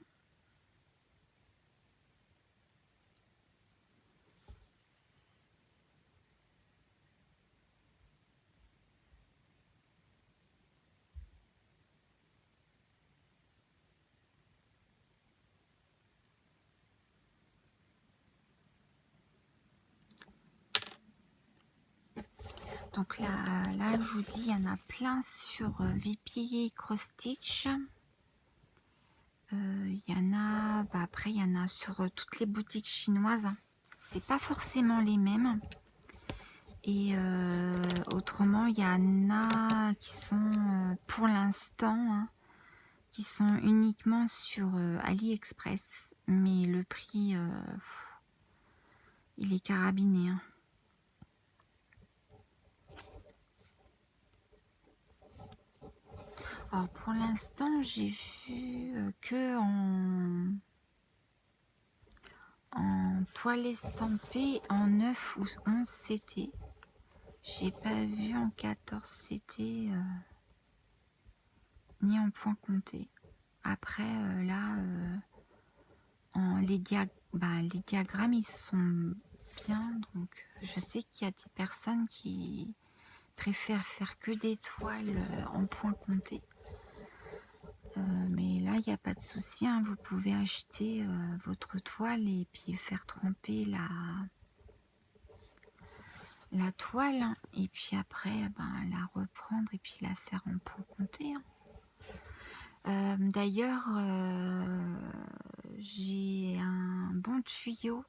Donc là, je vous dis, il y en a plein sur Vipier Cross Stitch. Il y en a, après il y en a sur toutes les boutiques chinoises. C'est pas forcément les mêmes. Et autrement, il y en a qui sont pour l'instant, hein, qui sont uniquement sur AliExpress. Mais le prix, il est carabiné, hein. Alors pour l'instant, j'ai vu que en toile estampée en 9 ou 11 CT. J'ai pas vu en 14 CT ni en point compté. Après là, les diagrammes ils sont bien, donc je sais qu'il y a des personnes qui préfèrent faire que des toiles en point compté. Mais là, il n'y a pas de souci, hein. Vous pouvez acheter votre toile et puis faire tremper la toile, hein, et puis après la reprendre et puis la faire en point compté, hein. D'ailleurs, j'ai un bon tuyau.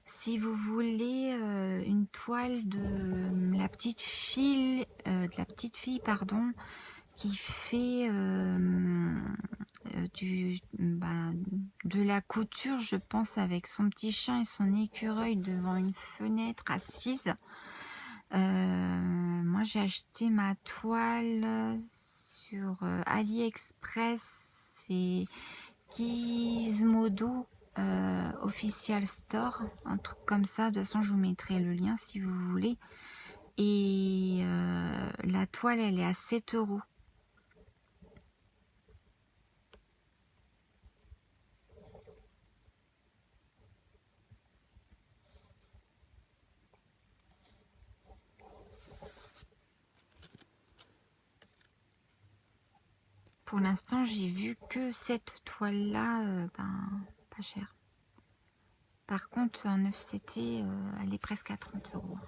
Si vous voulez une toile de la petite fille, pardon, qui fait de la couture, je pense, avec son petit chien et son écureuil devant une fenêtre assise. Moi, j'ai acheté ma toile sur AliExpress. C'est Gizmodo Official Store, un truc comme ça. De toute façon, je vous mettrai le lien si vous voulez. Et la toile, elle est à 7 €. pour l'instant, j'ai vu que cette toile-là, pas cher. Par contre, en 9CT, elle est presque à 30 €.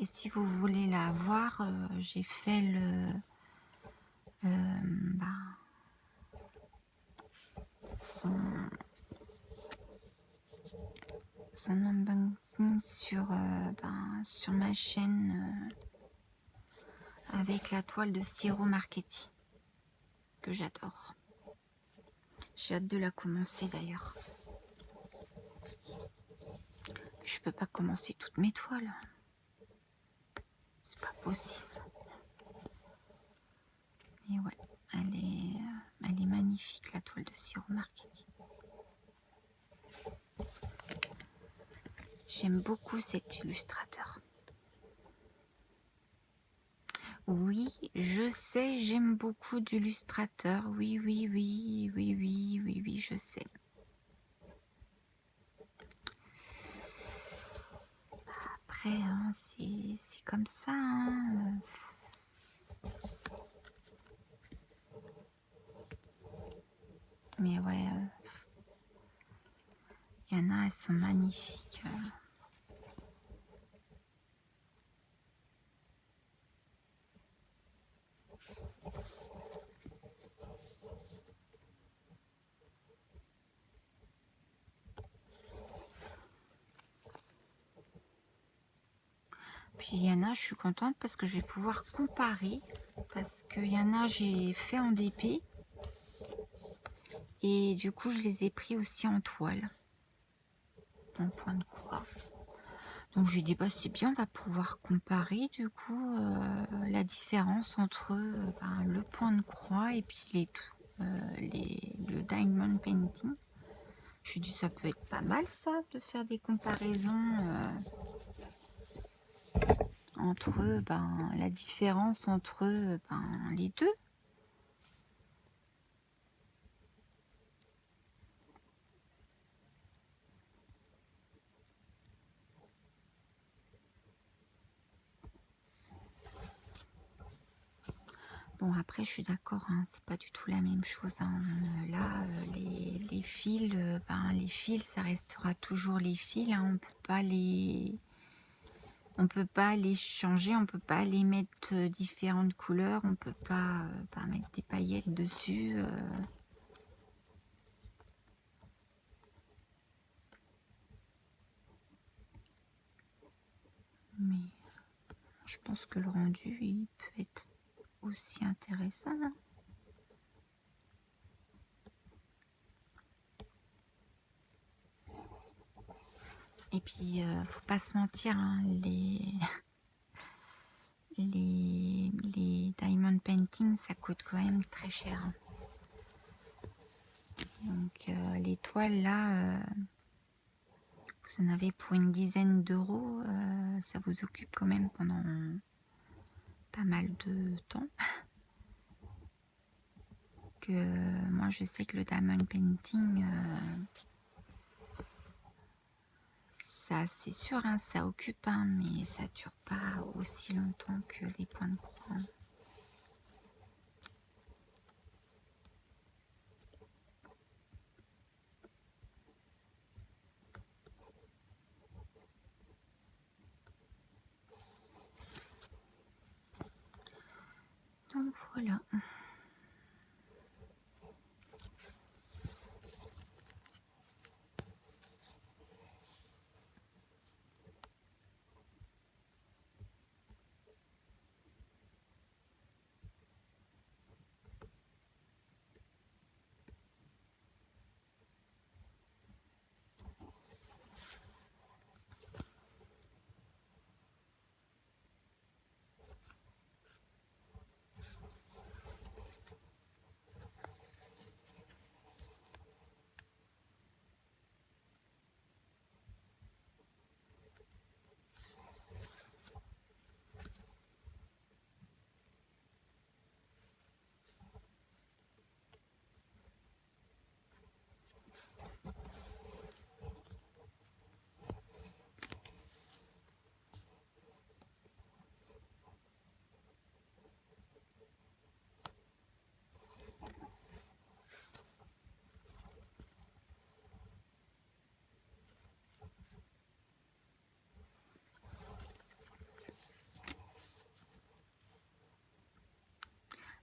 Et si vous voulez la voir, j'ai fait son unboxing sur ma chaîne avec la toile de Ciro Marchetti que j'adore. J'ai hâte de la commencer d'ailleurs. Je peux pas commencer toutes mes toiles. C'est pas possible. Mais ouais, elle est magnifique la toile de Ciro Marchetti. J'aime beaucoup cet illustrateur. Oui, je sais, j'aime beaucoup d'illustrateurs. Oui, je sais. Après, hein, c'est comme ça. Hein. Mais ouais, il y en a, elles sont magnifiques. Puis il y en a, je suis contente parce que je vais pouvoir comparer. Parce qu'il y en a, j'ai fait en DP. Et du coup, je les ai pris aussi en toile. En point de croix. Donc j'ai dit, bah, c'est bien, on va pouvoir comparer du coup la différence entre le point de croix et puis le diamond painting. Je dit, ça peut être pas mal ça, de faire des comparaisons entre la différence entre les deux. Bon, après, je suis d'accord, hein, c'est pas du tout la même chose. Hein. Là, les fils, les fils, ça restera toujours les fils. Hein, on peut pas les changer, on peut pas les mettre différentes couleurs, on peut pas mettre des paillettes dessus. Mais je pense que le rendu, il peut être aussi intéressant. Hein. Et puis, faut pas se mentir, hein, les diamond painting, ça coûte quand même très cher. Hein. Donc, les toiles là, vous en avez pour une dizaine d'euros, ça vous occupe quand même pendant pas mal de temps. Que moi, je sais que le diamond painting, ça, c'est sûr, hein, ça occupe, hein, mais ça dure pas aussi longtemps que les points de croix. Donc voilà.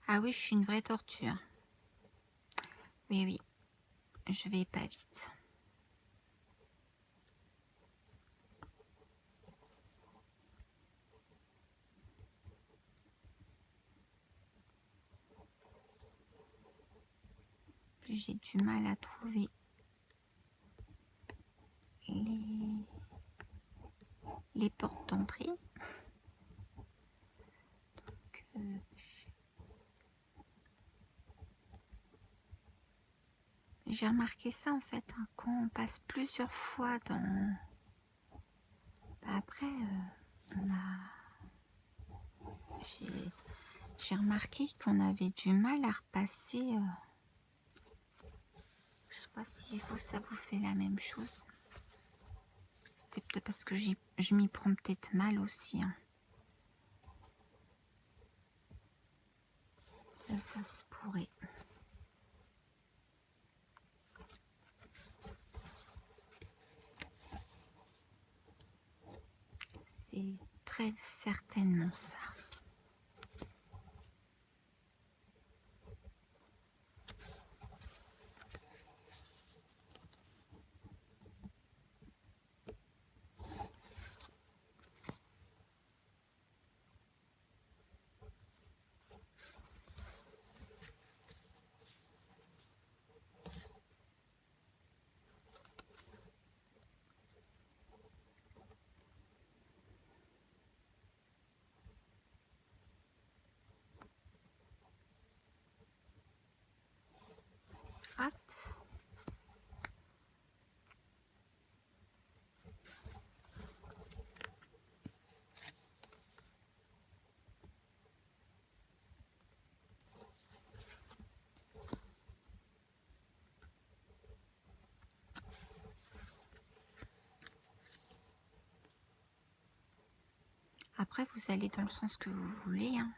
Ah oui, je suis une vraie tortue, hein. Oui, oui, je vais pas vite. J'ai du mal à trouver les portes d'entrée. J'ai remarqué ça en fait, hein, quand on passe plusieurs fois dans... Après, j'ai remarqué qu'on avait du mal à repasser. Je sais pas si vous, ça vous fait la même chose. C'était peut-être parce que je m'y prends peut-être mal aussi, hein. Ça se pourrait. C'est très certainement ça. Hop. Après, vous allez dans le sens que vous voulez, hein.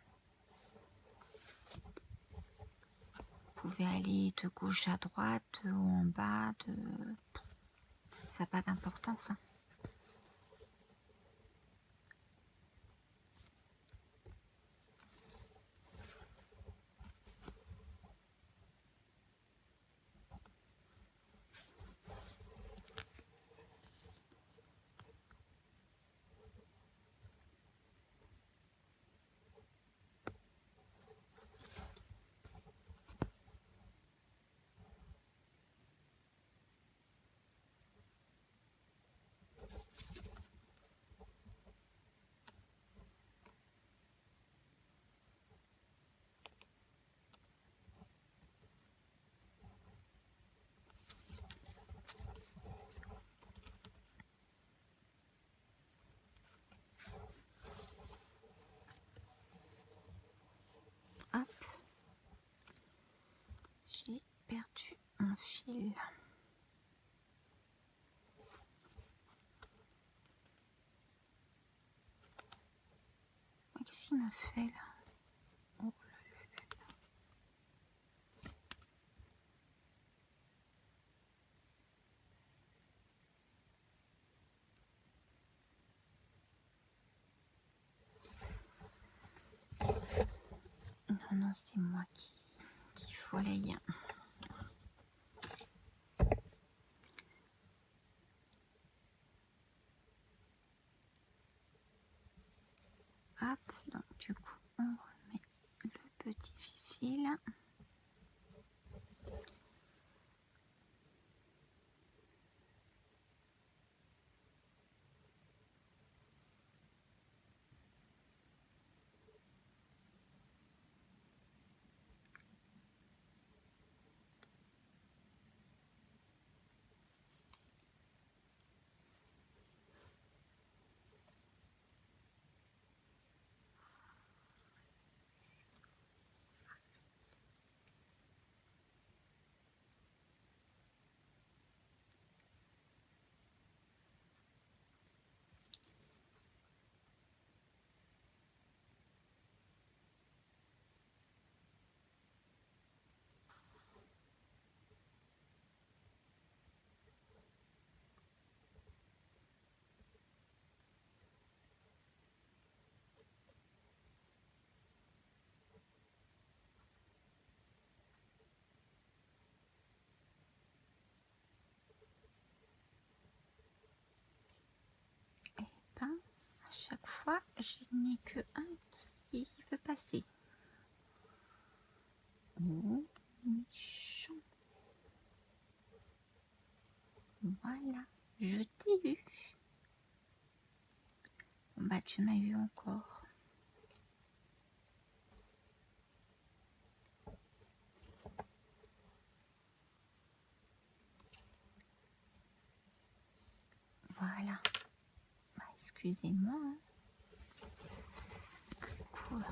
Vous pouvez aller de gauche à droite, de haut en bas, ça n'a pas d'importance, hein. Hop. J'ai perdu mon fil. Qu'est-ce qu'il m'a fait là? Oh. Non, c'est moi qui folie. Hop, donc du coup, on remet le petit fil. chaque fois, je n'ai que un qui veut passer. Oh, méchant. Voilà, je t'ai eu. Bon bah tu m'as eu encore. Voilà. Bah, excusez-moi. Hein. Cool.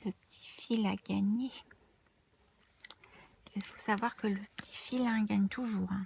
Le petit fil a gagné. Il faut savoir que le petit fil gagne toujours. Hein.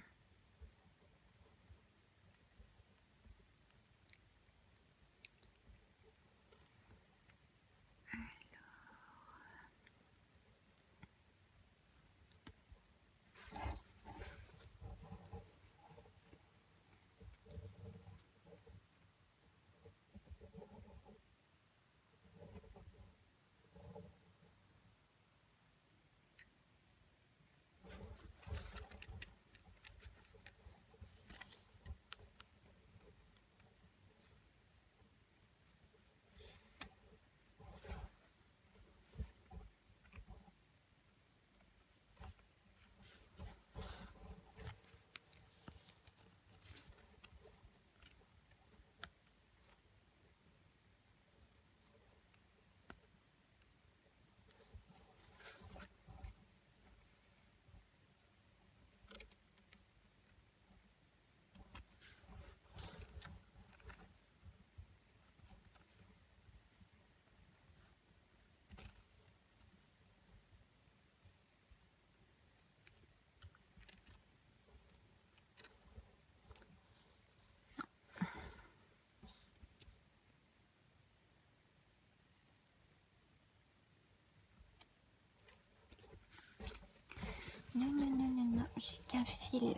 Non, non, non, non, non, j'ai qu'un fil.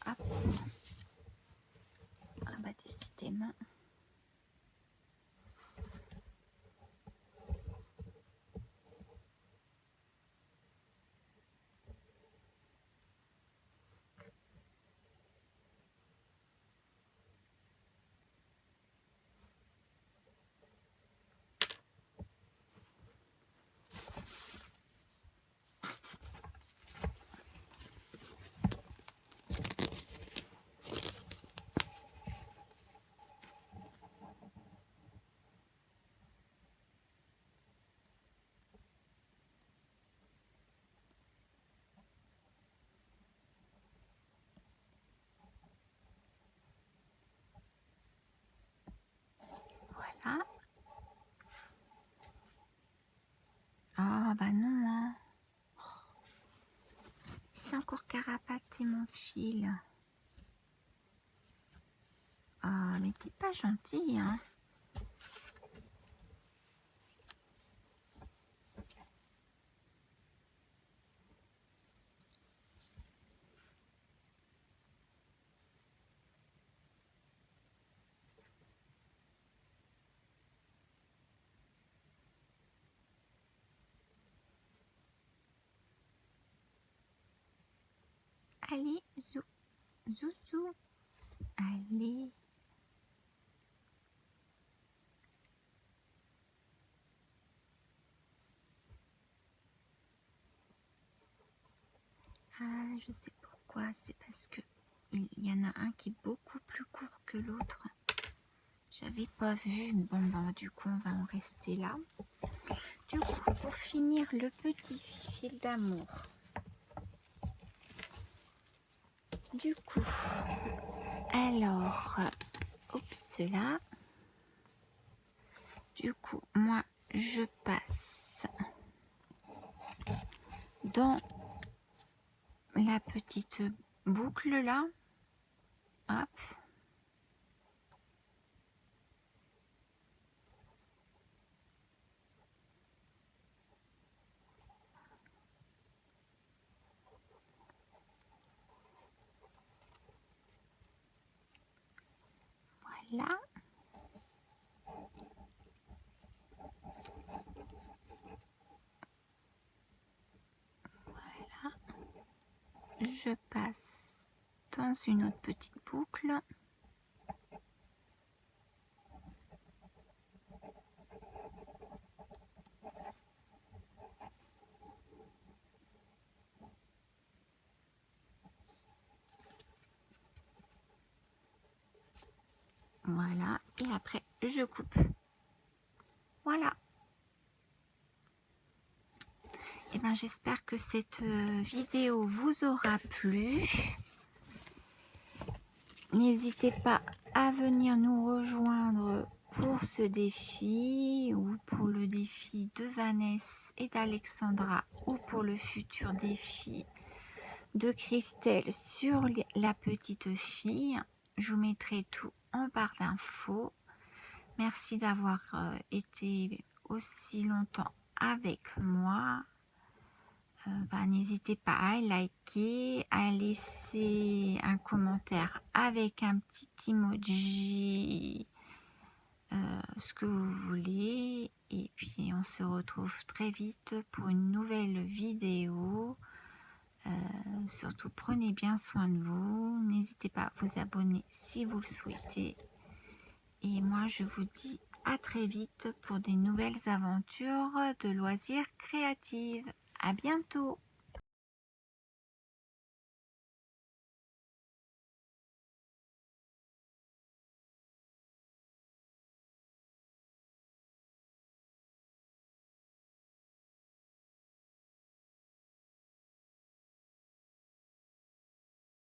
Hop. Ah bah décidément. Voilà. Ah bah non, hein. C'est encore carapaté mon fil. Ah mais t'es pas gentil, hein. Allez, zouzou. Allez. Ah, je sais pourquoi. C'est parce que il y en a un qui est beaucoup plus court que l'autre. J'avais pas vu. Bon, bah, du coup, on va en rester là. Du coup, pour finir le petit fil d'amour. Du coup, alors, oups là. Du coup, moi, je passe dans la petite boucle là. Hop. Voilà. Voilà. Je passe dans une autre petite boucle. Voilà, et après je coupe. Voilà. Et ben j'espère que cette vidéo vous aura plu. N'hésitez pas à venir nous rejoindre pour ce défi ou pour le défi de Vanessa et d'Alexandra ou pour le futur défi de Christelle sur la petite fille. Je vous mettrai tout en barre d'infos. Merci d'avoir été aussi longtemps avec moi. N'hésitez pas à liker, à laisser un commentaire avec un petit emoji, ce que vous voulez. Et puis on se retrouve très vite pour une nouvelle vidéo. Surtout prenez bien soin de vous. N'hésitez pas à vous abonner si vous le souhaitez. Et moi je vous dis à très vite pour des nouvelles aventures de loisirs créatifs. À bientôt!